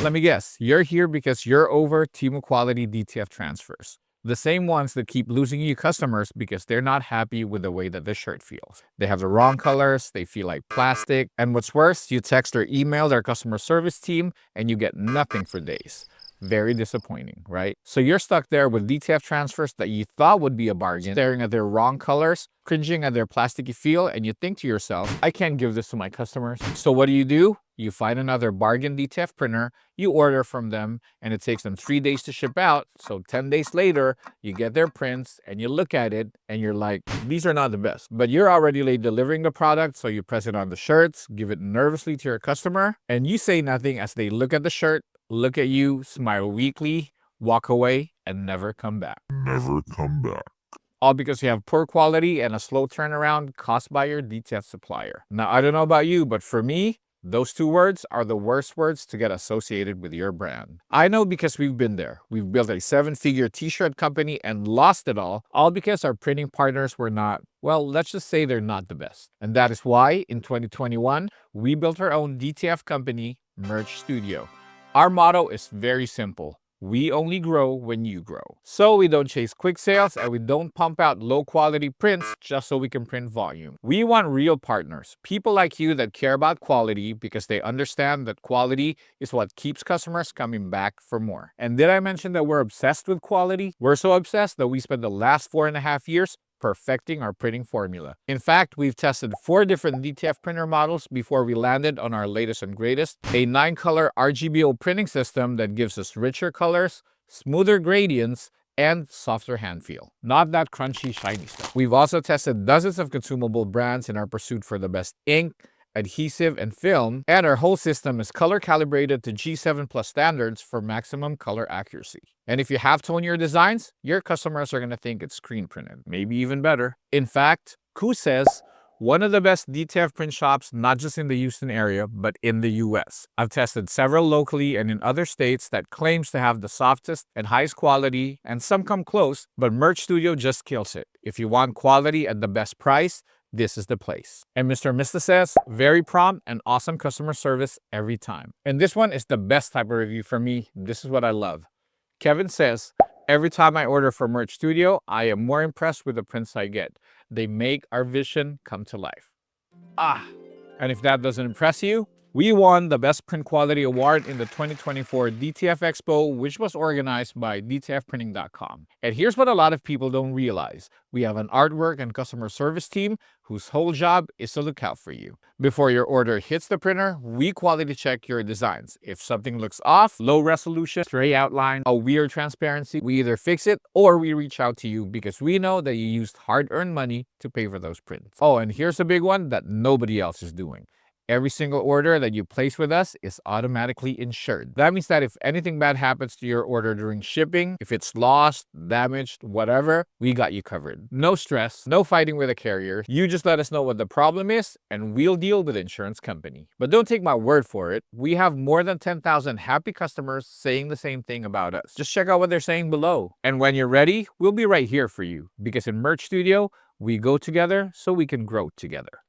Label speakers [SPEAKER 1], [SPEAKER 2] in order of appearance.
[SPEAKER 1] Let me guess, you're here because you're over Temu quality DTF transfers. The same ones that keep losing you customers because they're not happy with the way that the shirt feels. They have the wrong colors, they feel like plastic, and what's worse, you text or email their customer service team and you get nothing for days. Very disappointing, right? So you're stuck there with DTF transfers that you thought would be a bargain, staring at their wrong colors, cringing at their plasticky feel, and you think to yourself, I can't give this to my customers. So what do? You find another bargain DTF printer, you order from them, and it takes them 3 days to ship out. So 10 days later, you get their prints and you look at it and you're like, these are not the best. But you're already late delivering the product, so you press it on the shirts, give it nervously to your customer, and you say nothing as they look at the shirt, look at you, smile weakly, walk away, and never come back.
[SPEAKER 2] Never come back.
[SPEAKER 1] All because you have poor quality and a slow turnaround caused by your DTF supplier. Now, I don't know about you, but for me, those two words are the worst words to get associated with your brand. I know because we've been there. We've built a 7-figure t-shirt company and lost it all because our printing partners were not, well, let's just say they're not the best. And that is why, in 2021, we built our own DTF company, Merch Studio. Our motto is very simple. We only grow when you grow. So we don't chase quick sales and we don't pump out low quality prints just so we can print volume. We want real partners, people like you that care about quality because they understand that quality is what keeps customers coming back for more. And did I mention that we're obsessed with quality? We're so obsessed that we spent the last 4.5 years perfecting our printing formula. In fact, we've tested 4 different DTF printer models before we landed on our latest and greatest, a 9-color RGBO printing system that gives us richer colors, smoother gradients, and softer hand feel. Not that crunchy, shiny stuff. We've also tested dozens of consumable brands in our pursuit for the best ink, adhesive, and film, and our whole system is color calibrated to G7 Plus standards for maximum color accuracy. And if you have tone your designs, your customers are going to think it's screen printed, maybe even better. In fact, Ku says, one of the best DTF print shops, not just in the Houston area, but in the US. I've tested several locally and in other states that claims to have the softest and highest quality, and some come close, but Merch Studio just kills it. If you want quality at the best price, this is the place. And Mr. Mista says, very prompt and awesome customer service every time. And this one is the best type of review for me. This is what I love. Kevin says, every time I order from Merch Studio, I am more impressed with the prints I get. They make our vision come to life. And if that doesn't impress you, we won the Best Print Quality Award in the 2024 DTF Expo, which was organized by DTFprinting.com. And here's what a lot of people don't realize. We have an artwork and customer service team whose whole job is to look out for you. Before your order hits the printer, we quality check your designs. If something looks off, low resolution, stray outline, a weird transparency, we either fix it or we reach out to you because we know that you used hard-earned money to pay for those prints. Oh, and here's a big one that nobody else is doing. Every single order that you place with us is automatically insured. That means that if anything bad happens to your order during shipping, if it's lost, damaged, whatever, we got you covered. No stress, no fighting with a carrier. You just let us know what the problem is and we'll deal with the insurance company. But don't take my word for it. We have more than 10,000 happy customers saying the same thing about us. Just check out what they're saying below. And when you're ready, we'll be right here for you. Because in Merch Studio, we go together so we can grow together.